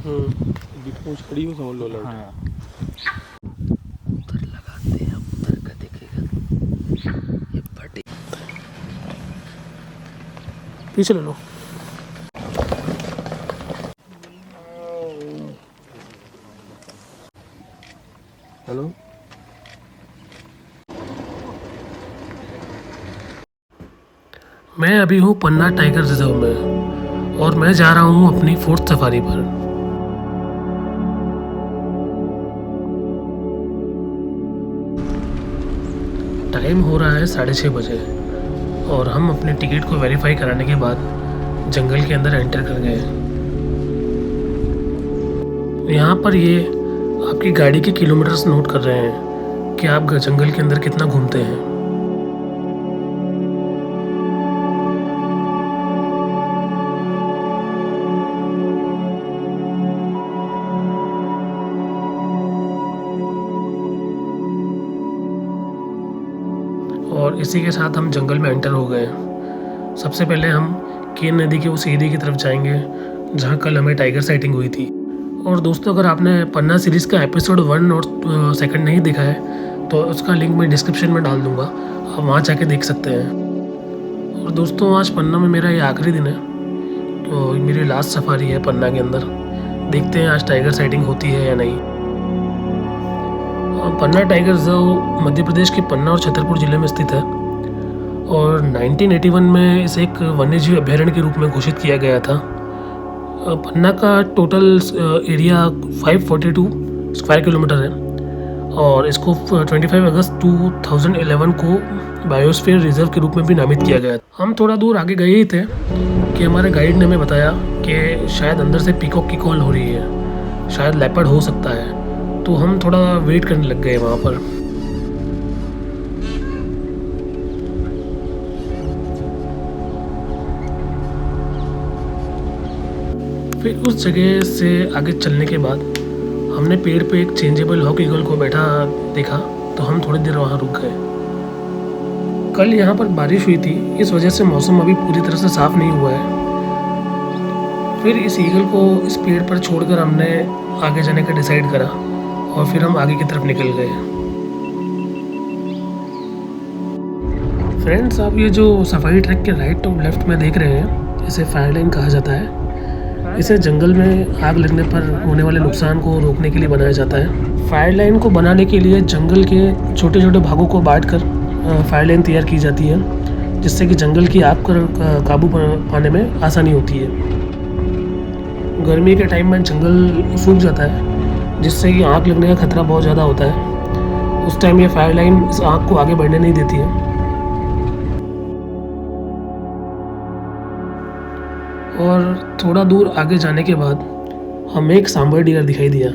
पूंछ खड़ी हो समझ लो अलर्ट। हाँ उधर लगाते हैं, उधर का दिखेगा ये फटे। पीछे ले लो। हेलो, मैं अभी हूँ पन्ना टाइगर रिजर्व में और मैं जा रहा हूँ अपनी 4th सफारी पर। टाइम हो रहा है 6:30 बजे और हम अपने टिकट को वेरीफाई कराने के बाद जंगल के अंदर एंटर कर गए। यहाँ पर ये आपकी गाड़ी के किलोमीटर्स नोट कर रहे हैं कि आप जंगल के अंदर कितना घूमते हैं। और इसी के साथ हम जंगल में एंटर हो गए। सबसे पहले हम केन नदी के उस एरिया की तरफ जाएंगे जहाँ कल हमें टाइगर साइटिंग हुई थी। और दोस्तों, अगर आपने पन्ना सीरीज़ का एपिसोड 1 और 2 नहीं देखा है तो उसका लिंक मैं डिस्क्रिप्शन में डाल दूँगा, आप वहाँ जाके देख सकते हैं। और दोस्तों, आज पन्ना में मेरा ये आखिरी दिन है, तो मेरी लास्ट सफारी है पन्ना के अंदर। देखते हैं आज टाइगर साइटिंग होती है या नहीं। पन्ना टाइगर रिजर्व मध्य प्रदेश के पन्ना और छतरपुर ज़िले में स्थित है और 1981 में इसे एक वन्यजीव अभयारण्य के रूप में घोषित किया गया था। पन्ना का टोटल एरिया 542 स्क्वायर किलोमीटर है और इसको 25 अगस्त 2011 को बायोस्फीयर रिजर्व के रूप में भी नामित किया गया। हम थोड़ा दूर आगे गए ही थे कि हमारे गाइड ने हमें बताया कि शायद अंदर से पीकॉक की कॉल हो रही है, शायद लेपर्ड हो सकता है, तो हम थोड़ा वेट करने लग गए वहाँ पर। फिर उस जगह से आगे चलने के बाद हमने पेड़ पे एक चेंजेबल हॉक ईगल को बैठा देखा, तो हम थोड़ी देर वहाँ रुक गए। कल यहाँ पर बारिश हुई थी, इस वजह से मौसम अभी पूरी तरह से साफ़ नहीं हुआ है। फिर इस ईगल को इस पेड़ पर छोड़कर हमने आगे जाने का डिसाइड करा और फिर हम आगे की तरफ निकल गए। फ्रेंड्स, आप ये जो सफारी ट्रैक के राइट और लेफ्ट में देख रहे हैं, इसे फायर लाइन कहा जाता है। इसे जंगल में आग लगने पर होने वाले नुकसान को रोकने के लिए बनाया जाता है। फायर लाइन को बनाने के लिए जंगल के छोटे छोटे भागों को बांटकर फायर लाइन तैयार की जाती है, जिससे कि जंगल की आग पर काबू पाने में आसानी होती है। गर्मी के टाइम में जंगल सूख जाता है, जिससे कि आग लगने का खतरा बहुत ज़्यादा होता है। उस टाइम ये फायर लाइन इस आग को आगे बढ़ने नहीं देती है। और थोड़ा दूर आगे जाने के बाद हमें एक सांबर डियर दिखाई दिया,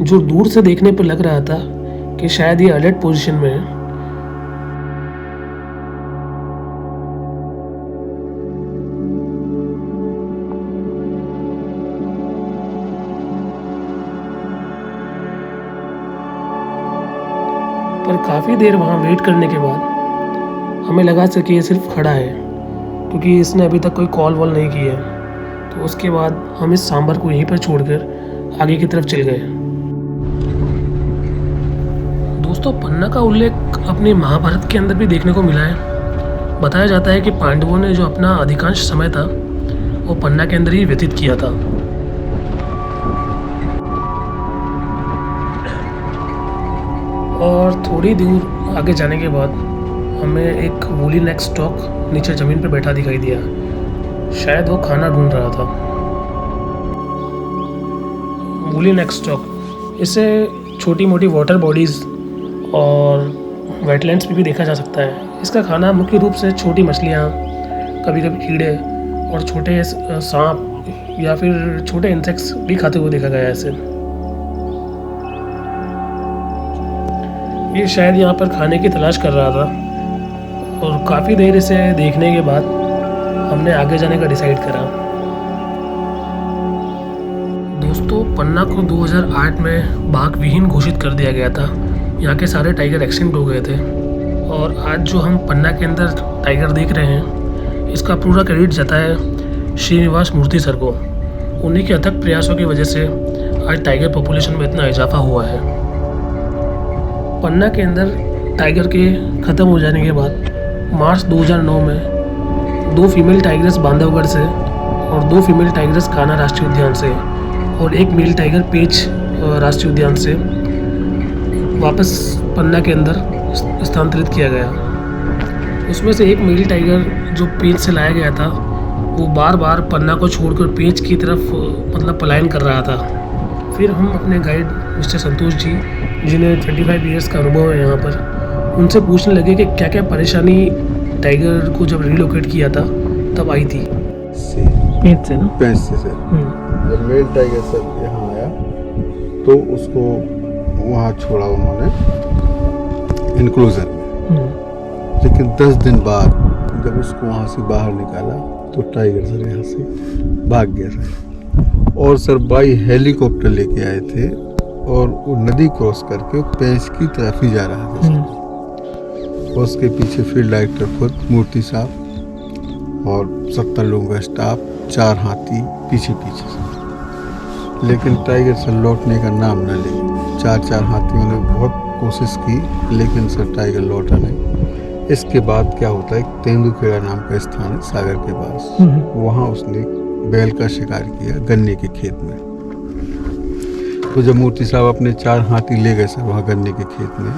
जो दूर से देखने पर लग रहा था कि शायद ये अलर्ट पोजीशन में है। पर काफ़ी देर वहाँ वेट करने के बाद हमें लगा कि ये सिर्फ खड़ा है, क्योंकि इसने अभी तक कोई कॉल वॉल नहीं की है। तो उसके बाद हम इस सांबर को यहीं पर छोड़कर आगे की तरफ चल गए। दोस्तों, पन्ना का उल्लेख अपने महाभारत के अंदर भी देखने को मिला है। बताया जाता है कि पांडवों ने जो अपना अधिकांश समय था वो पन्ना के अंदर ही व्यतीत किया था। और थोड़ी दूर आगे जाने के बाद हमें एक वूली नेक स्टॉक नीचे ज़मीन पर बैठा दिखाई दिया। शायद वो खाना ढूंढ रहा था। वूली नेक स्टॉक, इसे छोटी मोटी वाटर बॉडीज़ और वेटलैंड्स पे भी देखा जा सकता है। इसका खाना मुख्य रूप से छोटी मछलियाँ, कभी कभी कीड़े और छोटे सांप या फिर छोटे इंसेक्ट्स भी खाते हुए देखा गया है इसे। ये शायद यहाँ पर खाने की तलाश कर रहा था और काफ़ी देर इसे देखने के बाद हमने आगे जाने का डिसाइड करा। दोस्तों, पन्ना को 2008 में बाघ विहीन घोषित कर दिया गया था। यहाँ के सारे टाइगर एक्सटिंक्ट हो गए थे और आज जो हम पन्ना के अंदर टाइगर देख रहे हैं, इसका पूरा क्रेडिट जाता है श्रीनिवास मूर्ति सर को। उन्हीं के अथक प्रयासों की वजह से आज टाइगर पॉपुलेशन में इतना इजाफा हुआ है। पन्ना के अंदर टाइगर के ख़त्म हो जाने के बाद मार्च 2009 में 2 फीमेल टाइगर्स बांधवगढ़ से और 2 फीमेल टाइगर्स कान्हा राष्ट्रीय उद्यान से और 1 मेल टाइगर पेंच राष्ट्रीय उद्यान से वापस पन्ना के अंदर स्थानांतरित किया गया। उसमें से 1 मेल टाइगर जो पेंच से लाया गया था वो बार बार पन्ना को छोड़कर पेंच की तरफ मतलब पलायन कर रहा था। फिर हम अपने गाइड मिस्टर संतोष जी, जिन्हें 25 ईयर्स का अनुभव है यहाँ पर, उनसे पूछने लगे कि क्या क्या परेशानी टाइगर को जब रिलोकेट किया था तब आई थी। पेंच से ना? पेंच से सर। जब मेल टाइगर सर यहाँ आया तो उसको वहाँ छोड़ा उन्होंने इनक्लोजर में, लेकिन 10 दिन बाद जब उसको वहाँ से बाहर निकाला तो टाइगर सर यहाँ से भाग गया सर। और सर बाई हेलीकॉप्टर लेके आए थे और वो नदी क्रॉस करके वो पेंच की तरफ ही जा रहा था सर। और उसके पीछे फील्ड डायरेक्टर खुद मूर्ति साहब और 70 लोगों का स्टाफ, 4 हाथी पीछे पीछे सर। लेकिन टाइगर सर लौटने का नाम न ले। 4 हाथियों ने बहुत कोशिश की लेकिन सर टाइगर लौटा नहीं। इसके बाद क्या होता है, तेंदुखेड़ा नाम का स्थान है सागर के पास, वहाँ उसने बैल का शिकार किया गन्ने के खेत में। तो जब मूर्ति साहब अपने 4 हाथी ले गए सर वहाँ गन्ने के खेत में,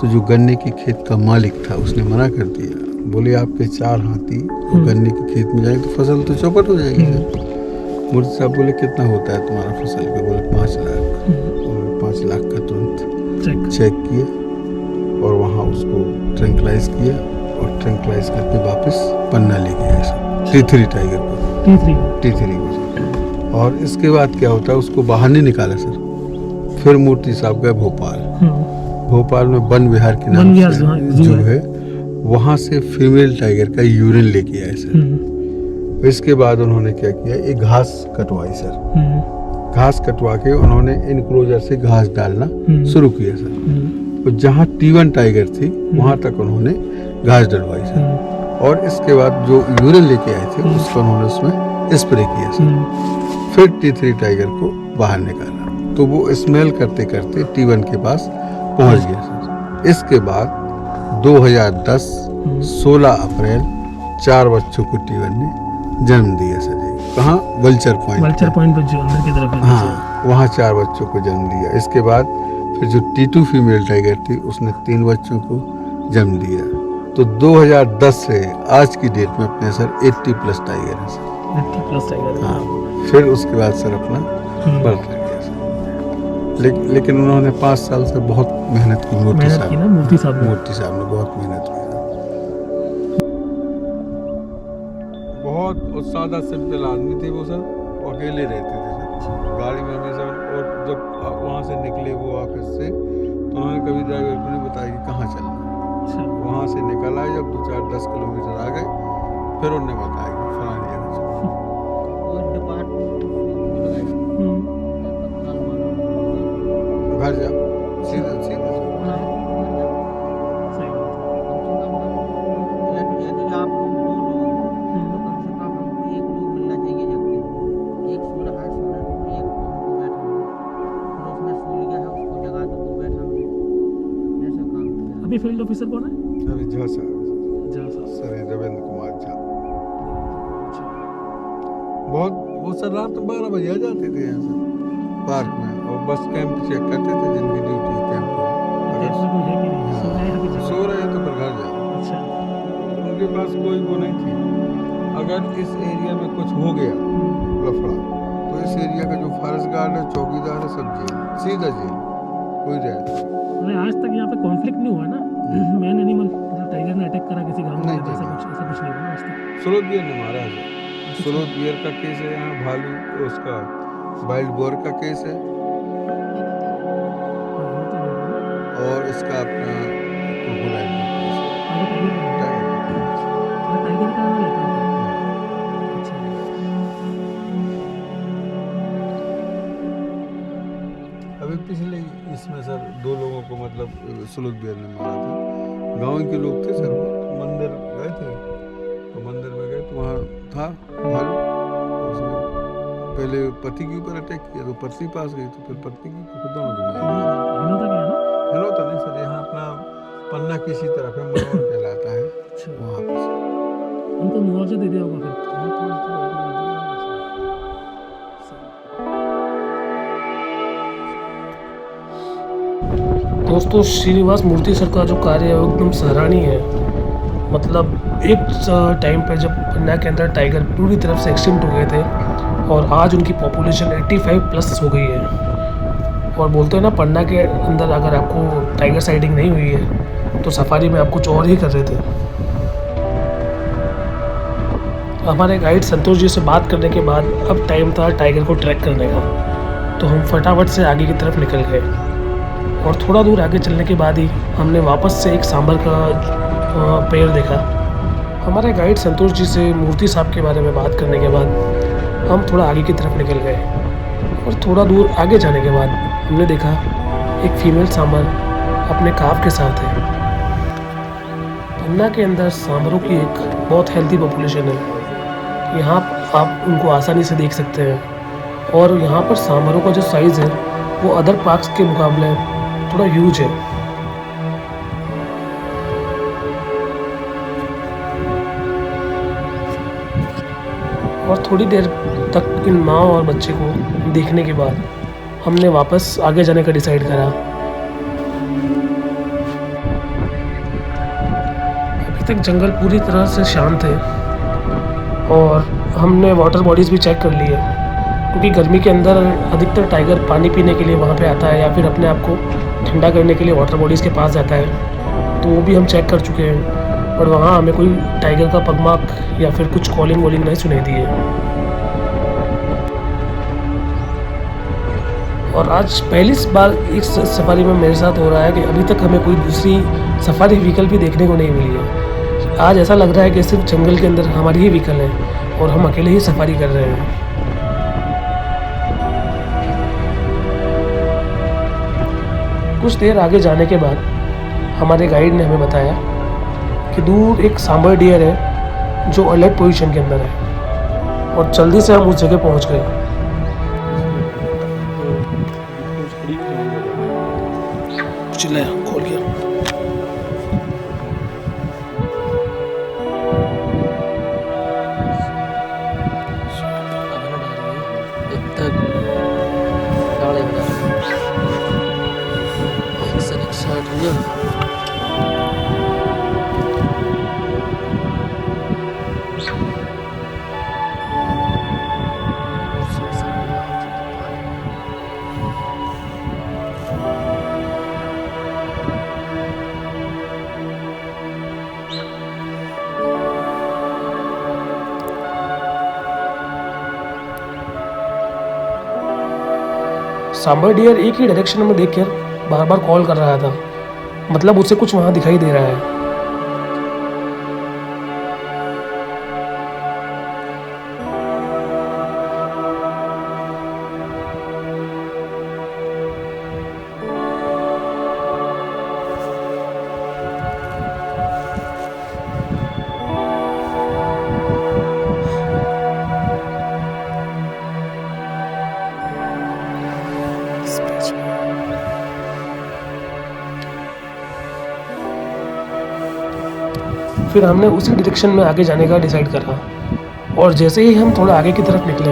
तो जो गन्ने के खेत का मालिक था उसने मना कर दिया। बोले आपके 4 हाथी गन्ने के खेत में जाएंगे तो फसल तो चौपट हो जाएगी सर। मूर्ति साहब बोले कितना होता है तुम्हारा फसल का? बोले 5 लाख। और 5 लाख का तुरंत चेक किया और वहाँ उसको ट्रैंक्लाइज किया और ट्रैंक्लाइज करके वापस पन्ना ले गया सर। T3 टाइगर को, T3 को सर। और इसके बाद क्या होता है, उसको बाहर नहीं निकाला सर। फिर मूर्ति साहब गए भोपाल में वन विहार के नाम से जो है, वहाँ से फीमेल टाइगर का यूरिन लेके आए सर। इसके बाद उन्होंने क्या किया, एक घास कटवाई सर। घास कटवा के उन्होंने इनक्लोजर से घास डालना शुरू किया सर। और जहाँ T1 टाइगर थी वहाँ तक उन्होंने घास डलवाई सर। और इसके बाद जो यूरिन लेके आए थे उसको उन्होंने उसमें स्प्रे किया सर। फिर T3 टाइगर को बाहर निकाला तो वो स्मेल करते करते T1 के पास पहुँच गया सर। इसके बाद 2010 16 अप्रैल 4 बच्चों को T1 ने जन्म दिया सर जी। कहाँ? वल्चर पॉइंट पर जो अंदर की तरफ है, हाँ, वहाँ 4 बच्चों को जन्म दिया। इसके बाद फिर जो T2 फीमेल टाइगर थी उसने 3 बच्चों को जन्म दिया। तो 2010 से आज की डेट में अपने सर 80+ टाइगर है सर। 80+ टाइगर, हाँ। फिर उसके बाद सर अपना बढ़ गया सर। लेकिन उन्होंने 5 साल से बहुत मेहनत की। मूर्ति साहब ने बहुत मेहनत की। बहुत सादा सिंपल आदमी थे वो सर, अकेले रहते थे सर गाड़ी में हमेशा। और जब वहाँ से निकले वो ऑफिस से तो उन्होंने कभी ड्राइवर को नहीं बताया कि कहाँ चलना है। वहाँ से निकल आए, जब 2-4-10 किलोमीटर आ गए फिर उन्होंने बताया कि फलानी जगह चलो। घर जाओ सीधा अभी फील्ड ऑफिसर कौन है? अभी झा साहब सर रविंद्र कुमार झा। बहुत वो सर रात 12 बजे आ जाते थे यहाँ से पार्क में और बस कैंप चेक करते थे जिनकी ड्यूटी कैंप में। सो रहे हैं तो फिर घर जाओ। अच्छा। उनके पास कोई वो नहीं थी। अगर इस एरिया में कुछ हो गया लफड़ा तो इस एरिया का जो फॉरेस्ट गार्ड है, चौकीदार है, सब जेल, सीधा जेल, कोई रहता। आज तक यहाँ पे कॉन्फ्लिक्ट नहीं हुआ ना? मेन एनिमल मतलब टाइगर ने अटैक करा किसी गांव में, ऐसा कुछ नहीं हुआ आज तक। स्लोथ बियर ने मारा है। स्लोथ बियर का केस है यहाँ, भालू उसका वाइल्ड बोर का केस है और इसका अपना क्रोकोडाइल का केस है। टाइगर का नाम लेते हैं। अभी पिछले इसमें सर 2 लोगों को मतलब स्लोथ बियर ने मारा था। गांव के लोग थे सर, तो मंदिर गए थे तो मंदिर में गए तो वहाँ था भालू, उसने पहले पति के ऊपर अटैक किया तो पत्नी पास गई, तो फिर पत्नी के ऊपर, फिर दोनों को मारा। हिनोता गया ना? हिनोता नहीं सर, यहाँ अपना पन्ना किसी तरफ है, मनोहर कहलाता है वहाँ पर। उनको मुआवजा दे दिया होगा फिर। दोस्तों, श्रीनिवास मूर्ति सर का जो कार्य है वो एकदम सराहनीय है। मतलब एक टाइम पे जब पन्ना के अंदर टाइगर पूरी तरफ से एक्सटिंक्ट हो गए थे और आज उनकी पॉपुलेशन 85 प्लस हो गई है। और बोलते हैं ना, पन्ना के अंदर अगर आपको टाइगर साइटिंग नहीं हुई है तो सफारी में आप कुछ और ही कर रहे थे। हमारे गाइड संतोष जी से बात करने के बाद अब टाइम था टाइगर को ट्रैक करने का, तो हम फटाफट से आगे की तरफ निकल गए। और थोड़ा दूर आगे चलने के बाद ही हमने वापस से एक सांभर का पेड़ देखा। हमारे गाइड संतोष जी से मूर्ति साहब के बारे में बात करने के बाद हम थोड़ा आगे की तरफ निकल गए। और थोड़ा दूर आगे जाने के बाद हमने देखा एक फीमेल सांभर अपने काफ के साथ है। पन्ना के अंदर सांभरों की एक बहुत हेल्दी पॉपुलेशन है। यहाँ आप उनको आसानी से देख सकते हैं। और यहाँ पर सांभरों का जो साइज़ है वो अदर पार्क्स के मुकाबले थोड़ा ह्यूज है। और थोड़ी देर तक इन माँ और बच्चे को देखने के बाद हमने वापस आगे जाने का डिसाइड करा। अभी तक जंगल पूरी तरह से शांत है और हमने वाटर बॉडीज़ भी चेक कर ली है, क्योंकि गर्मी के अंदर अधिकतर टाइगर पानी पीने के लिए वहाँ पे आता है या फिर अपने आप को ठंडा करने के लिए वाटर बॉडीज़ के पास जाता है। तो वो भी हम चेक कर चुके हैं और वहाँ हमें कोई टाइगर का पगमार्क या फिर कुछ कॉलिंग वॉलिंग नहीं सुनाई दी है। और आज पहली बार इस सफारी में मेरे साथ हो रहा है कि अभी तक हमें कोई दूसरी सफारी व्हीकल भी देखने को नहीं मिली है। आज ऐसा लग रहा है कि सिर्फ जंगल के अंदर हमारी ही व्हीकल है और हम अकेले ही सफारी कर रहे हैं। कुछ देर आगे जाने के बाद हमारे गाइड ने हमें बताया कि दूर एक सांबर डियर है जो अलर्ट पोजीशन के अंदर है, और जल्दी से हम उस जगह पहुंच गए। चिल्लाया, खोल गया। सांबर डियर एक ही डायरेक्शन में देखकर बार बार कॉल कर रहा था, मतलब उसे कुछ वहाँ दिखाई दे रहा है। फिर हमने उसी डायरेक्शन में आगे जाने का डिसाइड करा। और जैसे ही हम थोड़ा आगे की तरफ निकले,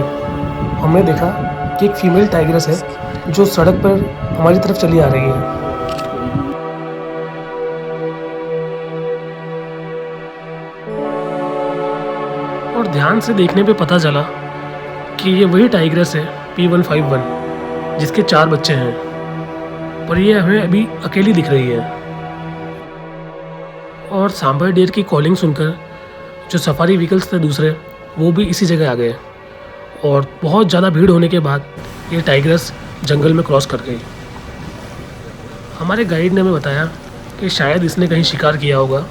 हमने देखा कि एक फीमेल टाइग्रेस है जो सड़क पर हमारी तरफ चली आ रही है। और ध्यान से देखने पे पता चला कि ये वही टाइग्रेस है P151 जिसके 4 बच्चे हैं, पर ये हमें अभी अकेली दिख रही है। और सांबर डियर की कॉलिंग सुनकर जो सफारी व्हीकल्स थे दूसरे, वो भी इसी जगह आ गए। और बहुत ज़्यादा भीड़ होने के बाद ये टाइग्रेस जंगल में क्रॉस कर गई। हमारे गाइड ने हमें बताया कि शायद इसने कहीं शिकार किया होगा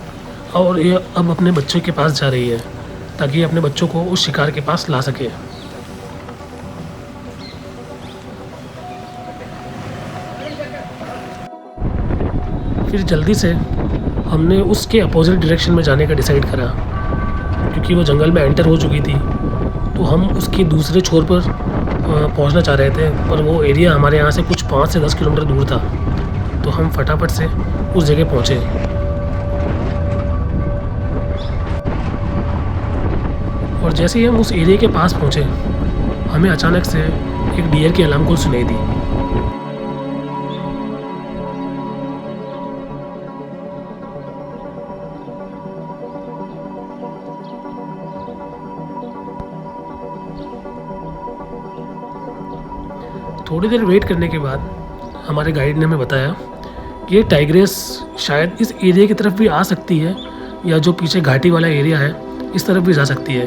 और ये अब अपने बच्चे के पास जा रही है ताकि अपने बच्चों को उस शिकार के पास ला सके। फिर जल्दी से हमने उसके अपोजिट डायरेक्शन में जाने का डिसाइड करा, क्योंकि वो जंगल में एंटर हो चुकी थी। तो हम उसके दूसरे छोर पर पहुंचना चाह रहे थे, पर वो एरिया हमारे यहाँ से कुछ 5 से 10 किलोमीटर दूर था। तो हम फटाफट से उस जगह पहुँचे। और जैसे ही हम उस एरिया के पास पहुँचे, हमें अचानक से एक डियर की अलार्म कॉल सुनाई दी। थोड़ी देर वेट करने के बाद हमारे गाइड ने हमें बताया कि ये टाइग्रेस शायद इस एरिया की तरफ भी आ सकती है, या जो पीछे घाटी वाला एरिया है इस तरफ भी जा सकती है।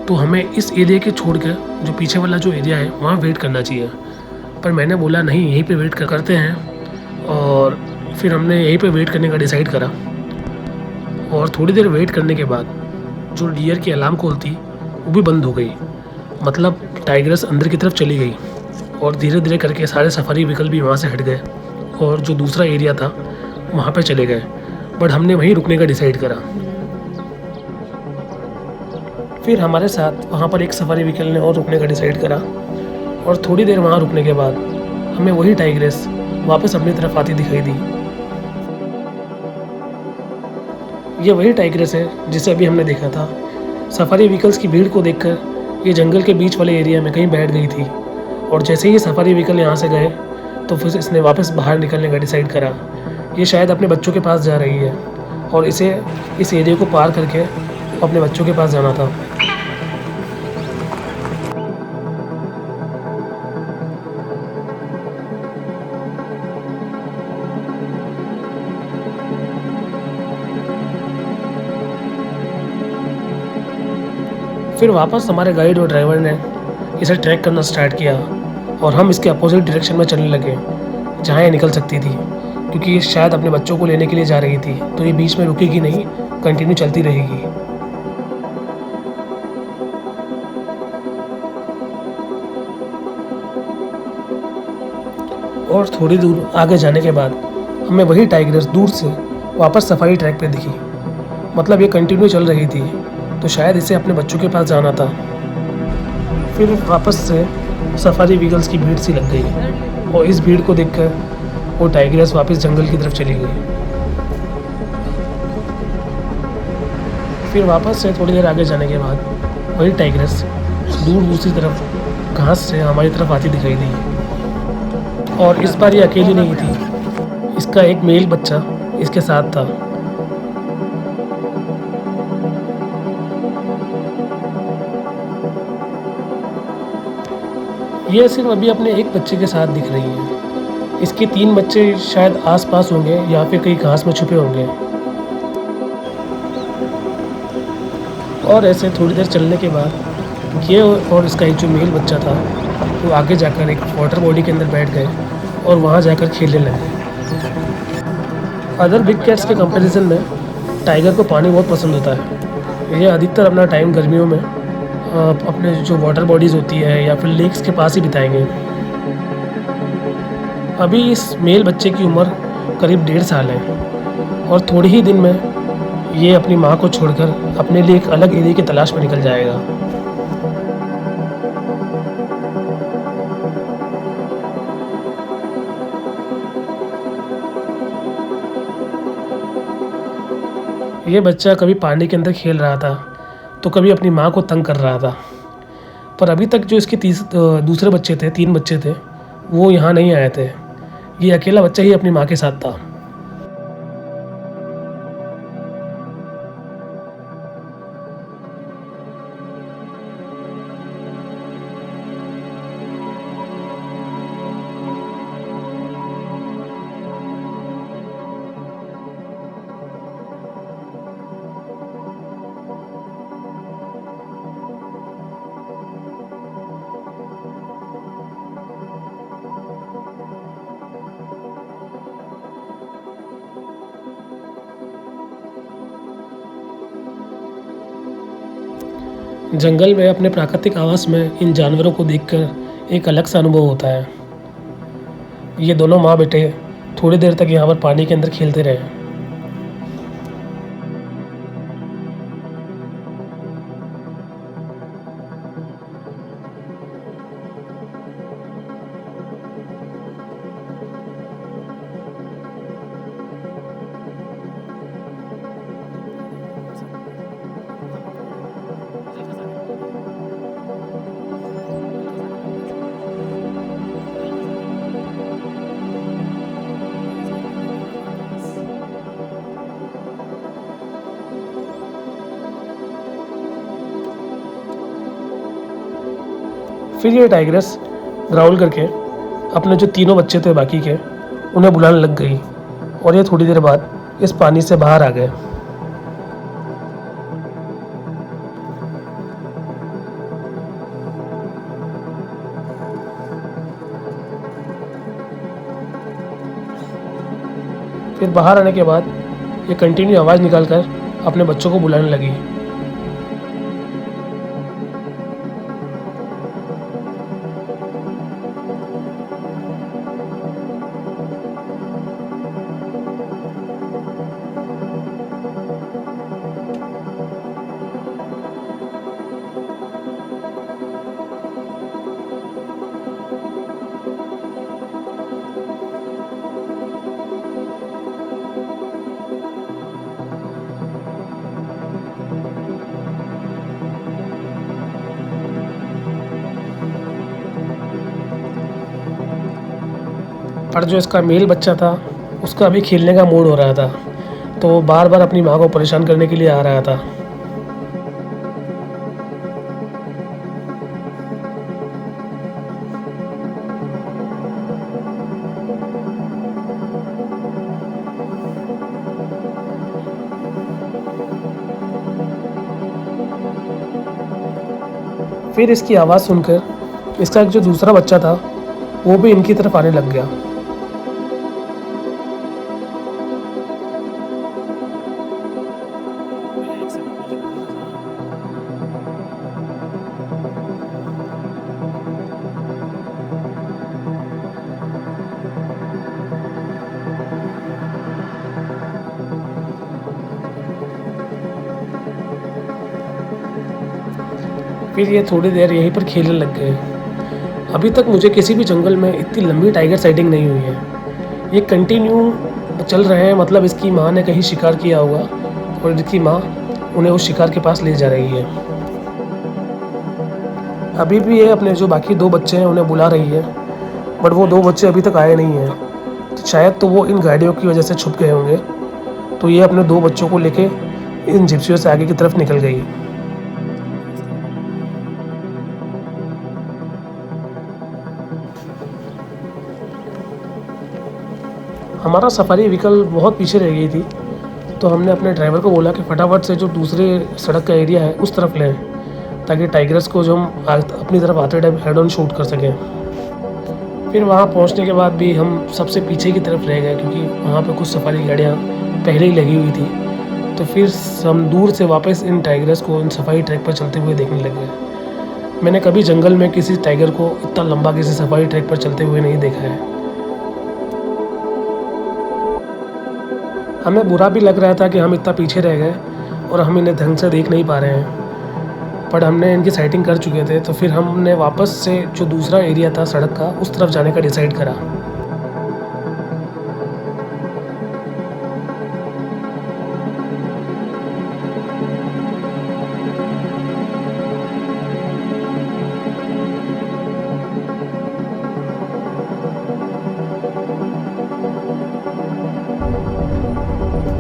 तो हमें इस एरिया के छोड़ कर जो पीछे वाला जो एरिया है वहाँ वेट करना चाहिए। पर मैंने बोला नहीं, यहीं पे वेट करते हैं। और फिर हमने यहीं पे वेट करने का डिसाइड करा। और थोड़ी देर वेट करने के बाद जो डियर की अलार्म कॉल थी वो भी बंद हो गई। मतलब टाइग्रेस अंदर की तरफ चली गई। और धीरे धीरे करके सारे सफारी व्हीकल भी वहाँ से हट गए और जो दूसरा एरिया था वहाँ पे चले गए। बट हमने वहीं रुकने का डिसाइड करा। फिर हमारे साथ वहाँ पर एक सफारी व्हीकल ने और रुकने का डिसाइड करा। और थोड़ी देर वहाँ रुकने के बाद हमें वही टाइग्रेस वापस अपनी तरफ आती दिखाई दी। ये वही टाइग्रेस है जिसे अभी हमने देखा था। सफारी व्हीकल्स की भीड़ को देखकर ये जंगल के बीच वाले एरिया में कहीं बैठ गई थी। और जैसे ही सफारी व्हीकल यहाँ से गए तो फिर इसने वापस बाहर निकलने का डिसाइड करा। ये शायद अपने बच्चों के पास जा रही है और इसे इस एरिया को पार करके अपने बच्चों के पास जाना था। फिर वापस हमारे गाइड और ड्राइवर ने इसे ट्रैक करना स्टार्ट किया और हम इसके अपोजिट डायरेक्शन में चलने लगे जहाँ ये निकल सकती थी, क्योंकि ये शायद अपने बच्चों को लेने के लिए जा रही थी। तो ये बीच में रुकेगी नहीं, कंटिन्यू चलती रहेगी। और थोड़ी दूर आगे जाने के बाद हमें वही टाइग्रेस दूर से वापस सफारी ट्रैक पे दिखी। मतलब ये कंटिन्यू चल रही थी, तो शायद इसे अपने बच्चों के पास जाना था। फिर वापस से सफारी व्हीकल्स की भीड़ सी लग गई और इस भीड़ को देखकर वो टाइग्रेस वापस जंगल की तरफ चली गई। फिर वापस से थोड़ी देर आगे जाने के बाद वही टाइग्रेस दूर दूसरी तरफ घास से हमारी तरफ आती दिखाई दी। और इस बार ये अकेली नहीं थी, इसका एक मेल बच्चा इसके साथ था। ये सिर्फ अभी अपने एक बच्चे के साथ दिख रही है। इसके 3 बच्चे शायद आसपास होंगे या फिर कहीं घास में छुपे होंगे। और ऐसे थोड़ी देर चलने के बाद ये और इसका एक जो मेल बच्चा था वो आगे जाकर एक वाटर बॉडी के अंदर बैठ गए और वहाँ जाकर खेलने लगे। अदर बिग कैट्स के कंपैरिजन में टाइगर को पानी बहुत पसंद होता है। ये अधिकतर अपना टाइम गर्मियों में अपने जो वाटर बॉडीज़ होती है या फिर लेक्स के पास ही बिताएंगे। अभी इस मेल बच्चे की उम्र करीब 1.5 साल है और थोड़े ही दिन में ये अपनी माँ को छोड़कर अपने लिए एक अलग एरिया की तलाश में निकल जाएगा। ये बच्चा कभी पानी के अंदर खेल रहा था तो कभी अपनी माँ को तंग कर रहा था। पर अभी तक जो इसके दूसरे बच्चे थे, 3 बच्चे थे, वो यहाँ नहीं आए थे। ये अकेला बच्चा ही अपनी माँ के साथ था। जंगल में अपने प्राकृतिक आवास में इन जानवरों को देखकर एक अलग सा अनुभव होता है। ये दोनों माँ बेटे थोड़ी देर तक यहाँ पर पानी के अंदर खेलते रहे। फिर ये टाइग्रेस ग्राउल करके अपने जो तीनों बच्चे थे बाकी के उन्हें बुलाने लग गई और ये थोड़ी देर बाद इस पानी से बाहर आ गए। फिर बाहर आने के बाद ये कंटिन्यू आवाज़ निकालकर अपने बच्चों को बुलाने लगी। पर जो इसका मेल बच्चा था उसका अभी खेलने का मूड हो रहा था, तो वो बार बार अपनी माँ को परेशान करने के लिए आ रहा था। फिर इसकी आवाज़ सुनकर इसका जो दूसरा बच्चा था वो भी इनकी तरफ आने लग गया। फिर ये थोड़ी देर यहीं पर खेलने लग गए। अभी तक मुझे किसी भी जंगल में इतनी लंबी टाइगर साइटिंग नहीं हुई है। ये कंटिन्यू चल रहे हैं, मतलब इसकी माँ ने कहीं शिकार किया होगा और इसकी माँ उन्हें उस शिकार के पास ले जा रही है। अभी भी ये अपने जो बाकी दो बच्चे हैं उन्हें बुला रही है, बट वो दो बच्चे अभी तक आए नहीं हैं। तो शायद तो वो इन गाड़ियों की वजह से छुप गए होंगे। तो ये अपने दो बच्चों को लेके इन जिप्सियों से आगे की तरफ निकल गई। हमारा सफारी व्हीकल बहुत पीछे रह गई थी, तो हमने अपने ड्राइवर को बोला कि फटाफट से जो दूसरे सड़क का एरिया है उस तरफ लें, ताकि टाइगर्स को जो हम अपनी तरफ आते टाइम हेड ऑन शूट कर सकें। फिर वहाँ पहुँचने के बाद भी हम सबसे पीछे की तरफ रह गए, क्योंकि वहाँ पे कुछ सफारी गाड़ियाँ पहले ही लगी हुई थी। तो फिर हम दूर से वापस इन टाइगर्स को इन सफारी ट्रैक पर चलते हुए देखने लगे। मैंने कभी जंगल में किसी टाइगर को इतना लंबा किसी सफारी ट्रैक पर चलते हुए नहीं देखा है। हमें बुरा भी लग रहा था कि हम इतना पीछे रह गए और हम इन्हें ढंग से देख नहीं पा रहे हैं, पर हमने इनकी साइटिंग कर चुके थे। तो फिर हमने वापस से जो दूसरा एरिया था सड़क का उस तरफ जाने का डिसाइड करा।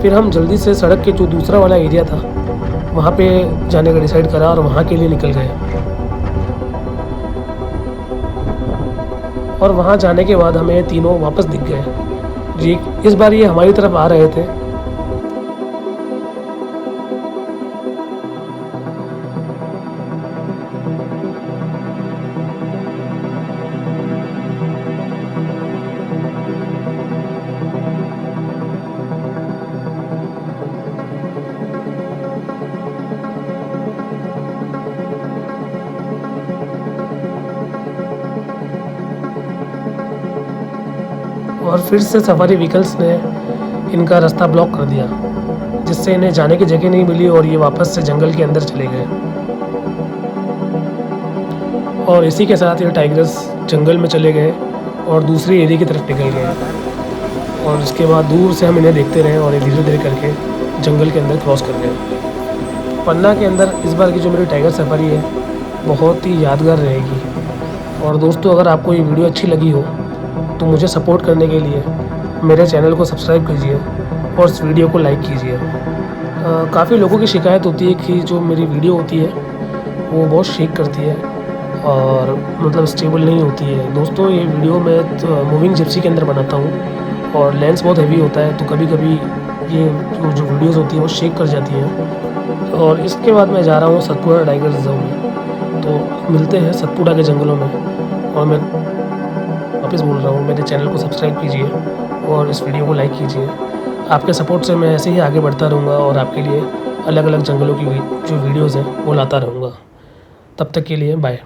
फिर हम जल्दी से सड़क के जो दूसरा वाला एरिया था वहाँ पे जाने का डिसाइड करा और वहाँ के लिए निकल गए। और वहाँ जाने के बाद हमें तीनों वापस दिख गए जी। इस बार ये हमारी तरफ आ रहे थे। और फिर से सफारी व्हीकल्स ने इनका रास्ता ब्लॉक कर दिया, जिससे इन्हें जाने की जगह नहीं मिली और ये वापस से जंगल के अंदर चले गए। और इसी के साथ ये टाइगर्स जंगल में चले गए और दूसरी एरिया की तरफ निकल गए। और उसके बाद दूर से हम इन्हें देखते रहे और ये धीरे धीरे करके जंगल के अंदर क्रॉस कर गए। पन्ना के अंदर इस बार की जो मेरी टाइगर सफारी है बहुत ही यादगार रहेगी। और दोस्तों, अगर आपको ये वीडियो अच्छी लगी हो तो मुझे सपोर्ट करने के लिए मेरे चैनल को सब्सक्राइब कीजिए और इस वीडियो को लाइक कीजिए। काफ़ी लोगों की शिकायत होती है कि जो मेरी वीडियो होती है वो बहुत शेक करती है। और मतलब स्टेबल नहीं होती है। दोस्तों ये वीडियो मैं मूविंग जिप्सी के अंदर बनाता हूँ और लेंस बहुत हैवी होता है, तो कभी कभी ये जो वीडियोज़ होती है वो शेक कर जाती हैं। और इसके बाद मैं जा रहा हूँ सतपुड़ा टाइगर रिजर्व में, तो मिलते हैं सतपुड़ा के जंगलों में। और मैं वापस बोल रहा हूँ, मेरे चैनल को सब्सक्राइब कीजिए और इस वीडियो को लाइक कीजिए। आपके सपोर्ट से मैं ऐसे ही आगे बढ़ता रहूँगा और आपके लिए अलग अलग जंगलों की जो वीडियोज़ हैं वो लाता रहूँगा। तब तक के लिए बाय।